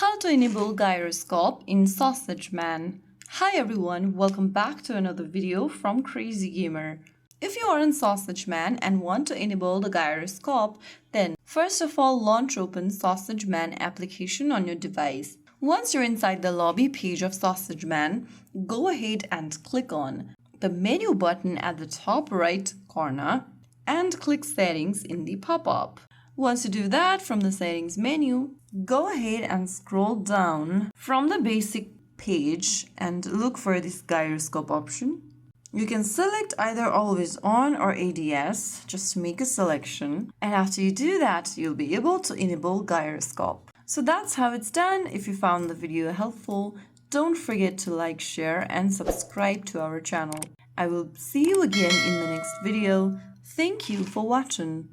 How to enable gyroscope in Sausage Man. Hi everyone, welcome back to another video from Crazy Gamer. If you are in Sausage Man and want to enable the gyroscope, then first of all launch open Sausage Man application on your device. Once you're inside the lobby page of Sausage Man, go ahead and click on the menu button at the top right corner and click Settings in the pop-up. Once you do that, from the settings menu, go ahead and scroll down from the basic page and look for this gyroscope option. You can select either always on or ADS, just make a selection. And after you do that, you'll be able to enable gyroscope. So that's how it's done. If you found the video helpful, don't forget to like, share and subscribe to our channel. I will see you again in the next video. Thank you for watching.